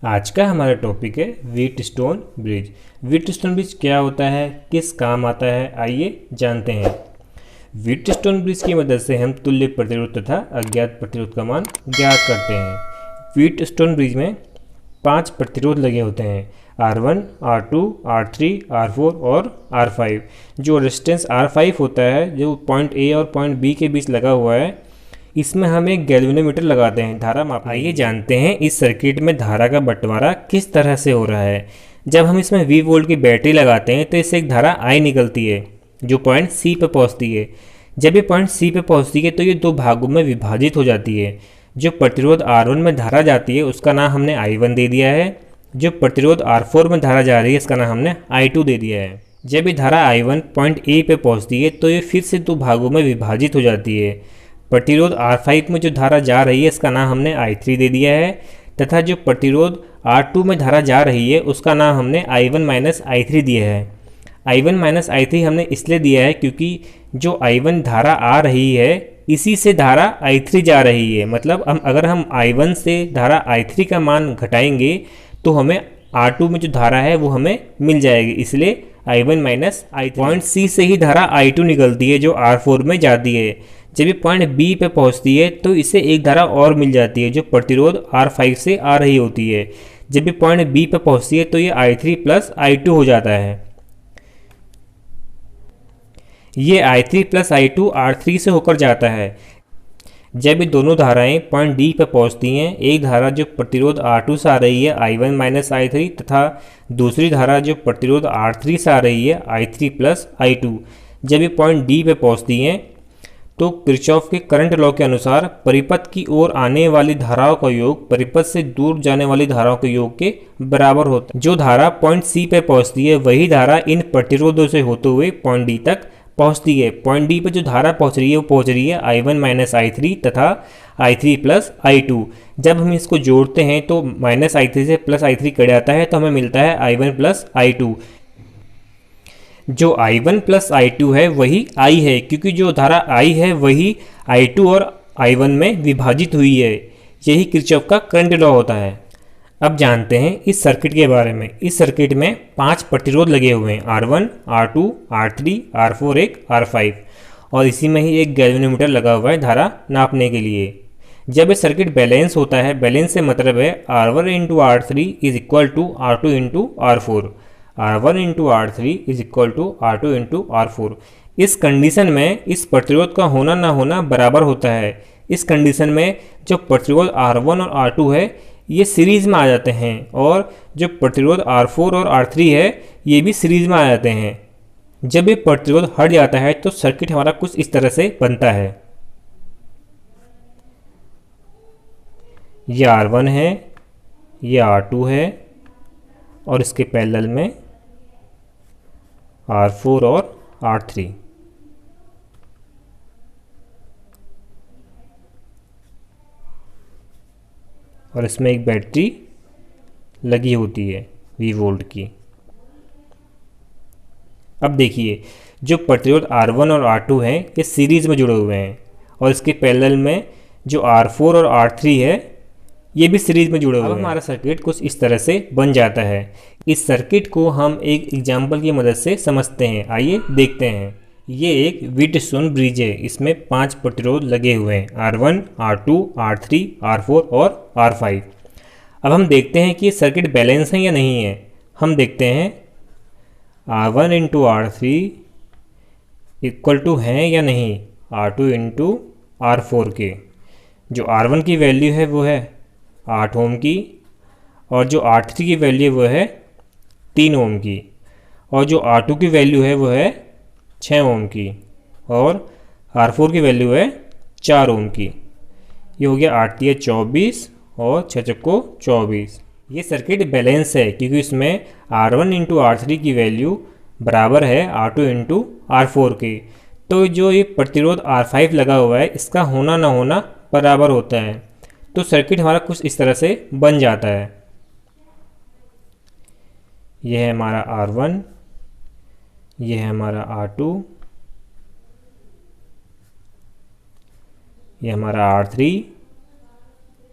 आज का हमारा टॉपिक है व्हीटस्टोन ब्रिज। व्हीटस्टोन ब्रिज क्या होता है, किस काम आता है, आइए जानते हैं। व्हीटस्टोन ब्रिज की मदद से हम तुल्य प्रतिरोध तथा अज्ञात प्रतिरोध का मान ज्ञात करते हैं। व्हीटस्टोन ब्रिज में 5 प्रतिरोध लगे होते हैं, R1, R2, R3, R4 और R5। जो रेजिस्टेंस R5 होता है, जो पॉइंट A और पॉइंट B के बीच लगा हुआ है, इसमें हम एक गैल्वेनोमीटर लगाते हैं धारा मापने। आइए जानते हैं इस सर्किट में धारा का बंटवारा किस तरह से हो रहा है। जब हम इसमें V वोल्ट की बैटरी लगाते हैं तो इससे एक धारा I निकलती है जो पॉइंट C पे पहुंचती है। जब ये पॉइंट C पे पहुंचती है तो ये 2 भागों में विभाजित हो जाती है। जो प्रतिरोध R1 में धारा जाती है उसका नाम हमने I1 दे दिया है। जो प्रतिरोध R4 में धारा जा रही है इसका नाम हमने I2 दे दिया है। जब ये धारा I1 पॉइंट A पे पहुंचती है तो ये फिर से 2 भागों में विभाजित हो जाती है। प्रतिरोध R5 में जो धारा जा रही है इसका नाम हमने I3 दे दिया है, तथा जो प्रतिरोध R2 में धारा जा रही है उसका नाम हमने I1 माइनस I3 दिया है। I1 माइनस I3 हमने इसलिए दिया है क्योंकि जो I1 धारा आ रही है इसी से धारा I3 जा रही है। मतलब अगर हम I1 से धारा I3 का मान घटाएंगे तो हमें R2 में जो धारा है वो हमें मिल जाएगी, इसलिए I1 minus I3। Point C से ही धारा I2 निकलती है जो R4 में जाती है। जब ये पॉइंट B पे पहुंचती है तो इसे एक धारा और मिल जाती है जो प्रतिरोध R5 से आ रही होती है। जब ये पॉइंट B पे पहुंचती है तो ये I3 प्लस I2 हो जाता है। ये I3 प्लस I2 R3 से होकर जाता है। जब ये दोनों धाराएं पॉइंट D पे पहुंचती हैं, एक धारा जो प्रतिरोध R2 से आ रही है I1 माइनस I3 तथा दूसरी धारा जो प्रतिरोध R3 से आ रही है I3 प्लस I2, जब ये पॉइंट D पे पहुंचती हैं तो किरचॉफ के करंट लॉ के अनुसार परिपथ की ओर आने वाली धाराओं का योग परिपथ से दूर जाने वाली धाराओं के योग के बराबर होता है। जो धारा पॉइंट C पे पहुंचती है वही धारा इन प्रतिरोधों से होते हुए पॉइंट D तक पहुंचती है। पॉइंट D पे जो धारा पहुंच रही है वो पहुंच रही है I1 माइनस I3 तथा I3 प्लस I2। जब हम इसको जोड़ते हैं तो माइनस I3 से प्लस I3 कट जाता है तो हमें मिलता है I1 प्लस I2। जो I1 प्लस I2 है वही I है, क्योंकि जो धारा I है वही I2 और I1 में विभाजित हुई है। यही किरचॉफ का करंट लॉ होता है। अब जानते हैं इस सर्किट के बारे में। इस सर्किट में 5 प्रतिरोध लगे हुए हैं, R1, R2, R3, R4, एक R5, और इसी में ही एक गैल्वेनोमीटर लगा हुआ है धारा नापने के लिए। जब ये सर्किट बैलेंस होता है, बैलेंस से मतलब है R1 into R3 is equal to R2 into R4, R1 into R3 is equal to R2 into R4। इस कंडीशन में इस प्रतिरोध का होना ना होना बराबर होता है। इस कंडीशन में जो प्रतिरोध R1 और R2 है ये सीरीज में आ जाते हैं, और जो प्रतिरोध R4 और R3 है ये भी सीरीज में आ जाते हैं। जब ये प्रतिरोध हट जाता है तो सर्किट हमारा कुछ इस तरह से बनता है। ये R1 है, ये R2 है, और इसके पैरेलल में R4 और R3। और इसमें एक बैटरी लगी होती है V वोल्ट की। अब देखिए जो प्रतिरोध R1 और R2 हैं ये सीरीज में जुड़े हुए हैं, और इसके पैरेलल में जो R4 और R3 है ये भी सीरीज में जुड़े हुए हैं। अब हमारा सर्किट कुछ इस तरह से बन जाता है। इस सर्किट को हम एक एग्जाम्पल की मदद से समझते हैं, आइए देखते हैं। ये एक व्हीटस्टोन ब्रिज है, इसमें 5 प्रतिरोध लगे हुए हैं, R1, R2, R3, R4 और R5। अब हम देखते हैं कि ये सर्किट बैलेंस है या नहीं है। हम देखते हैं R1 into R3 equal to हैं या नहीं R2 इंटू R4 के। जो R1 की वैल्यू है वो है 8 ओम की, और जो R3 की वैल्यू है वो है 3 ओम की, और जो R2 की वैल्यू है वो है 6 ओम की, और R4 की वैल्यू है 4 ओम की। ये हो गया 8 तिया 24 और 6 चक्को 24। ये सर्किट बैलेंस है क्योंकि इसमें R1 इंटू R3 की वैल्यू बराबर है R2 इंटू R4 के। तो जो ये प्रतिरोध R5 लगा हुआ है इसका होना ना होना बराबर होता है। तो सर्किट हमारा कुछ इस तरह से बन जाता है। यह है हमारा R1, यह है हमारा R2, यह हमारा R3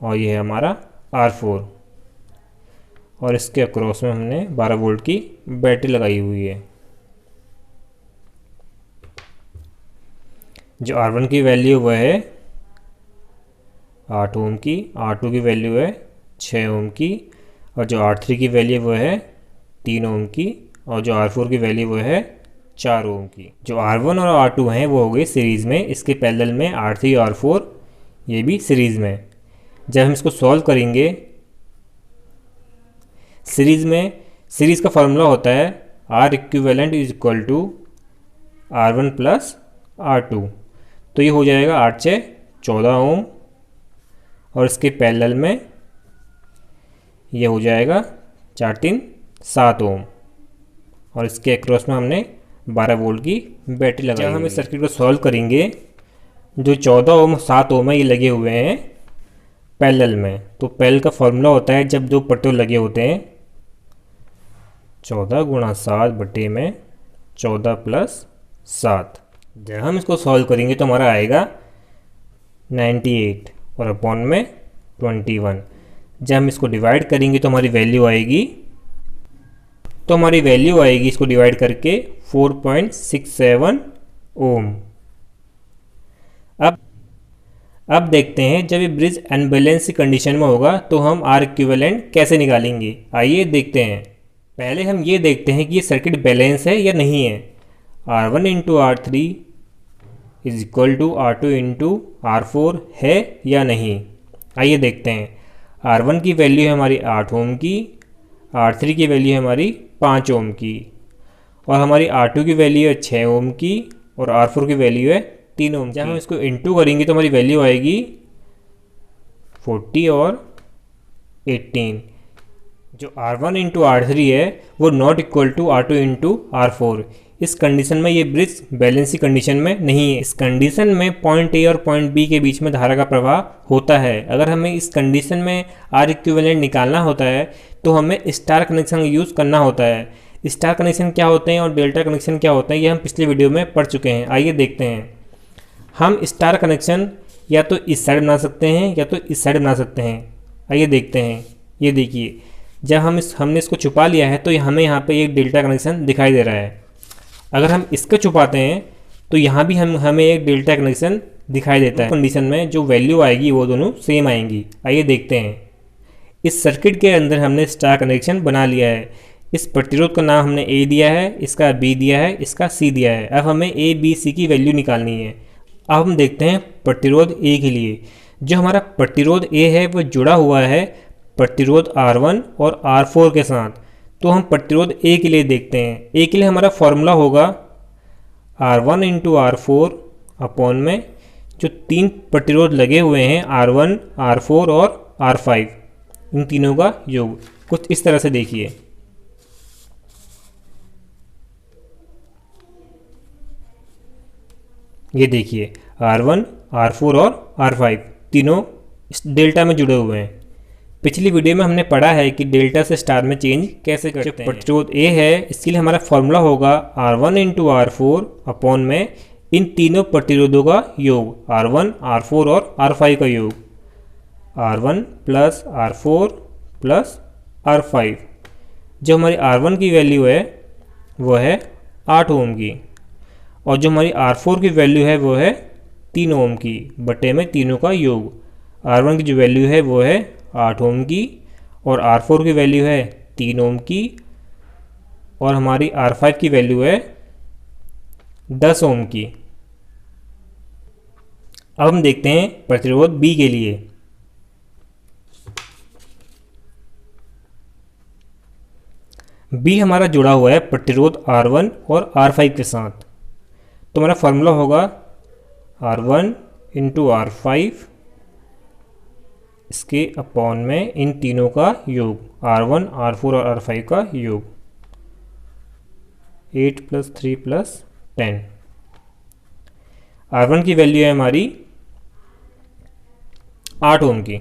और यह है हमारा R4। और इसके अक्रॉस में हमने 12 वोल्ट की बैटरी लगाई हुई है। जो R1 की वैल्यू वह है 8 ओम की, R2 की वैल्यू है 6 ओम की, और जो R3 की वैल्यू वह है 3 ओम की, और जो R4 की वैल्यू वह है 4 ओम की। जो R1 और R2 हैं वो हो गए सीरीज़ में, इसके पैरेलल में R3 और R4 ये भी सीरीज़ में। जब हम इसको सॉल्व करेंगे सीरीज़ का फार्मूला होता है R equivalent is equal to R1 plus R2। तो ये हो जाएगा 8 6 14 ओम, और इसके पैरेलल में ये हो जाएगा 4 3 7 ओम, और इसके अक्रॉस में हमने 12 वोल्ट की बैटरी लगाई। जब हम इस सर्किट को सॉल्व करेंगे, जो 14 ओम 7 ओम है ये लगे हुए हैं पैरेलल में। तो पैरेलल का फॉर्मूला होता है जब दो प्रतिरोध लगे होते हैं 14 गुणा 7 बटे में 14 प्लस 7। जब हम इसको सॉल्व करेंगे तो हमारा आएगा 98 और अपॉन में 21। जब हम इसको डिवाइड करेंगे तो हमारी वैल्यू आएगी इसको डिवाइड करके 4.67 ओम। अब देखते हैं जब ये ब्रिज अनबैलेंस की कंडीशन में होगा तो हम R इक्विवेलेंट कैसे निकालेंगे, आइए देखते हैं। पहले हम ये देखते हैं कि ये सर्किट बैलेंस है या नहीं है। R1 into R3 is equal to R2 into R4 है या नहीं, आइए देखते हैं। R1 की वैल्यू है हमारी 8 ओम की, R3 की वैल्यू है हमारी 5 ओम की, और हमारी R2 की वैल्यू है 6 ओम की, और R4 की वैल्यू है 3 ओम। जब हम इसको इंटू करेंगे तो हमारी वैल्यू आएगी 40 और 18। जो R1 इंटू R3 है वो not equal to R2 into R4। इस कंडीशन में ये ब्रिज बैलेंस की कंडीशन में नहीं है। इस कंडीशन में पॉइंट ए और पॉइंट बी के बीच में धारा का प्रवाह होता है। अगर हमें इस कंडीशन में R इक्विवेलेंट निकालना होता है तो हमें स्टार कनेक्शन यूज़ करना होता है। स्टार कनेक्शन क्या होते हैं और डेल्टा कनेक्शन क्या होते हैं ये हम पिछले वीडियो में पढ़ चुके हैं। आइए देखते हैं। हम स्टार कनेक्शन या तो इस साइड बना सकते हैं या तो इस साइड बना सकते हैं। आइए देखते हैं। ये देखिए, जब हमने इसको छुपा लिया है तो हमें यहाँ पे एक डेल्टा कनेक्शन दिखाई दे रहा है। अगर हम इसको छुपाते हैं तो यहाँ भी हमें एक डेल्टा कनेक्शन दिखाई देता है। कंडीशन में जो वैल्यू आएगी वो दोनों सेम आएंगी। आइए देखते हैं। इस सर्किट के अंदर हमने स्टार कनेक्शन बना लिया है। इस प्रतिरोध का नाम हमने A दिया है, इसका B दिया है, इसका C दिया है। अब हमें A B C की वैल्यू निकालनी है। अब हम देखते हैं प्रतिरोध A के लिए। जो हमारा प्रतिरोध A है वो जुड़ा हुआ है प्रतिरोध R1 और R4 के साथ। तो हम प्रतिरोध A के लिए देखते हैं। A के लिए हमारा फॉर्मूला होगा R1 इंटू R4 अपॉन में जो 3 प्रतिरोध लगे हुए हैं R1, R4 और R5, इन तीनों का योग। कुछ इस तरह से देखिए। ये देखिए R1, R4 और R5 तीनों इस डेल्टा में जुड़े हुए हैं। पिछली वीडियो में हमने पढ़ा है कि डेल्टा से स्टार में चेंज कैसे करते हैं। प्रतिरोध A है, इसके लिए हमारा फॉर्मूला होगा R1 इंटू R4 अपॉन में इन तीनों प्रतिरोधों का योग, R1, R4 और R5 का योग, R1 plus R4 plus R5। जो हमारी R1 की वैल्यू है वो है 8 ओम की, और जो हमारी R4 की वैल्यू है वो है 3 ओम की बटे में तीनों का योग। R1 की जो वैल्यू है वो है 8 ओम की, और R4 की वैल्यू है 3 ओम की, और हमारी R5 की वैल्यू है 10 ओम की। अब हम देखते हैं प्रतिरोध B के लिए। B हमारा जुड़ा हुआ है प्रतिरोध R1 और R5 के साथ। तो हमारा फॉर्मूला होगा R1 इंटू R5 इसके अपॉन में इन तीनों का योग, R1, R4 और R5 का योग, 8 + 3 + 10। R1 की वैल्यू है हमारी 8 ओम की,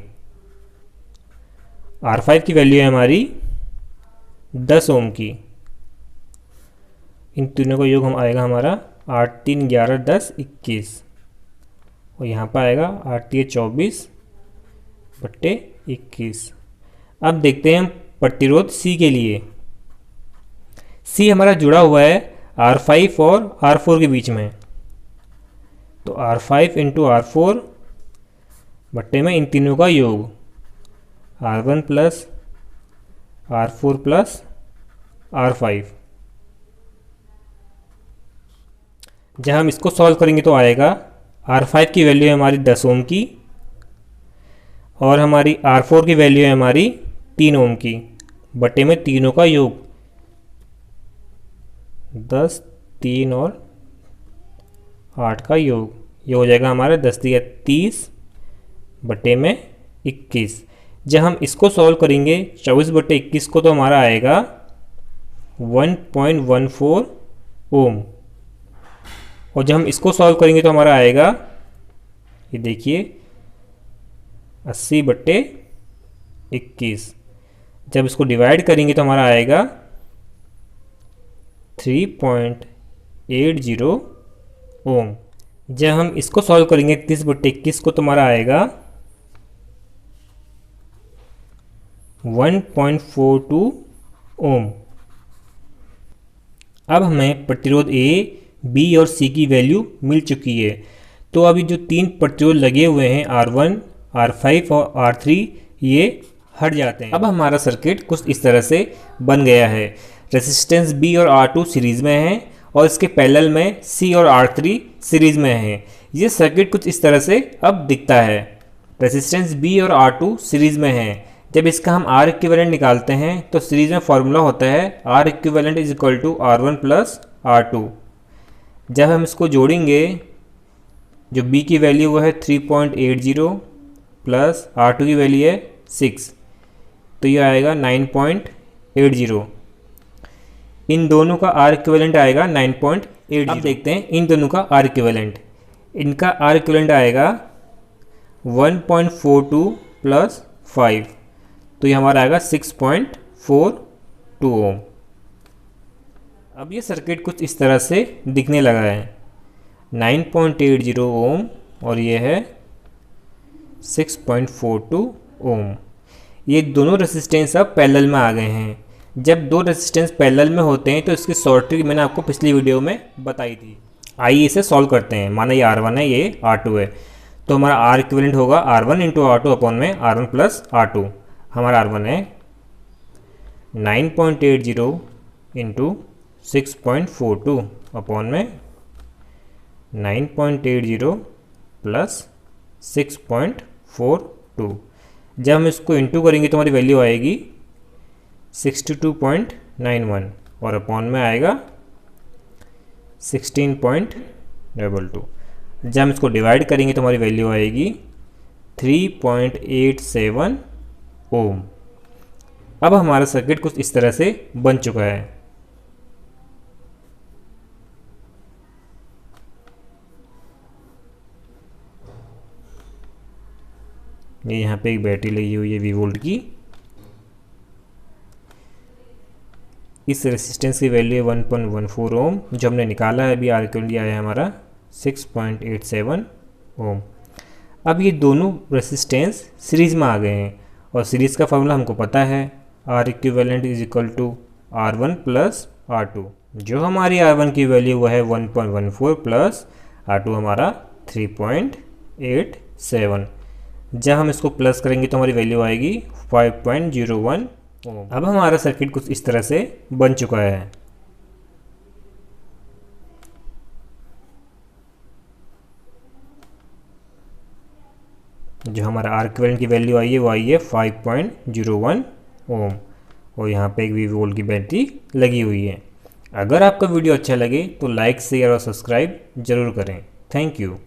R5 की वैल्यू है हमारी 10 ओम की। इन तीनों का योग आएगा हमारा 8 3 11 10 21, और यहाँ पर आएगा 8 3 24 बट्टे 21। अब देखते हैं हम प्रतिरोध C के लिए। C हमारा जुड़ा हुआ है R5 और R4 के बीच में, तो R5 इंटू R4 बट्टे में इन तीनों का योग R1 plus R4 plus R5। जब हम इसको सॉल्व करेंगे तो आएगा R5 की वैल्यू है हमारी 10 ओम की और हमारी R4 की वैल्यू है हमारी 3 ओम की, बटे में तीनों का योग 10, 3 और 8 का योग, ये हो जाएगा हमारा 10 दिया 30 बटे में 21। जब हम इसको सॉल्व करेंगे 24 बटे 21 को तो हमारा आएगा 1.14 ओम, और जब हम इसको सॉल्व करेंगे तो हमारा आएगा, ये देखिए 80 बटे 21। जब इसको डिवाइड करेंगे तो हमारा आएगा 3.80 ओम। जब हम इसको सॉल्व करेंगे 30 बटे 21 को तो हमारा आएगा 1.42 ओम। अब हमें प्रतिरोध A, B और C की वैल्यू मिल चुकी है, तो अभी जो तीन प्रतिरोध लगे हुए हैं R1, R5 और R3 ये हट जाते हैं। अब हमारा सर्किट कुछ इस तरह से बन गया है। रेजिस्टेंस B और R2 सीरीज़ में है और इसके पैरेलल में C और R3 सीरीज़ में है। ये सर्किट कुछ इस तरह से अब दिखता है। रेजिस्टेंस B और R2 सीरीज़ में है। जब इसका हम R इक्विवेलेंट निकालते हैं तो सीरीज़ में फॉर्मूला होता है R equivalent is equal to R1 plus R2। जब हम इसको जोड़ेंगे, जो B की वैल्यू वो है 3.80 प्लस R2 की वैल्यू है 6, तो ये आएगा 9.80। इन दोनों का R इक्विवेलेंट आएगा 9.80। अब देखते हैं इन दोनों का R इक्विवेलेंट। इनका R इक्विवेलेंट आएगा 1.42 प्लस 5, तो ये हमारा आएगा 6.42 ओम। अब ये सर्किट कुछ इस तरह से दिखने लगा है, 9.80 ओम और ये है 6.42 ओम। ये दोनों रेसिस्टेंस अब पैरेलल में आ गए हैं। जब दो रेसिस्टेंस पैरेलल में होते हैं तो इसकी शॉर्ट ट्रिक मैंने आपको पिछली वीडियो में बताई थी। आइए इसे सॉल्व करते हैं। माना ये R1 है, ये R2 है, तो हमारा R इक्विवेलेंट होगा R1 इंटू R2 अपॉन में R1 प्लस R2। हमारा R1 है 9.80 इंटू 6.42 अपॉन में 9.80 प्लस 6.42। जब हम इसको इंटू करेंगे तो हमारी वैल्यू आएगी 62.91 और अपॉन में आएगा 16.22। जब हम इसको डिवाइड करेंगे तो हमारी वैल्यू आएगी 3.87 ओम। अब हमारा सर्किट कुछ इस तरह से बन चुका है। ये यहाँ पे एक बैटरी लगी हुई है 20 वोल्ट की। इस रेसिस्टेंस की वैल्यू है 1.14 ओम, जो हमने निकाला है अभी। R इक्विवेलेंट आया है हमारा 6.87 ओम। अब ये दोनों रेसिस्टेंस सीरीज़ में आ गए हैं और सीरीज़ का फॉर्मूला हमको पता है R equivalent is equal to R1 plus R2। जो हमारी R1 की वैल्यू वो है 1.14 प्लस R2 हमारा 3.87। जब हम इसको प्लस करेंगे तो हमारी वैल्यू आएगी 5.01 ओम। अब हमारा सर्किट कुछ इस तरह से बन चुका है। जो हमारा R इक्विवेलेंट की वैल्यू आई है वो आई है 5.01 ओम और यहाँ पे एक 20 वोल्ट की बैटरी लगी हुई है। अगर आपका वीडियो अच्छा लगे तो लाइक, शेयर और सब्सक्राइब जरूर करें। Thank you.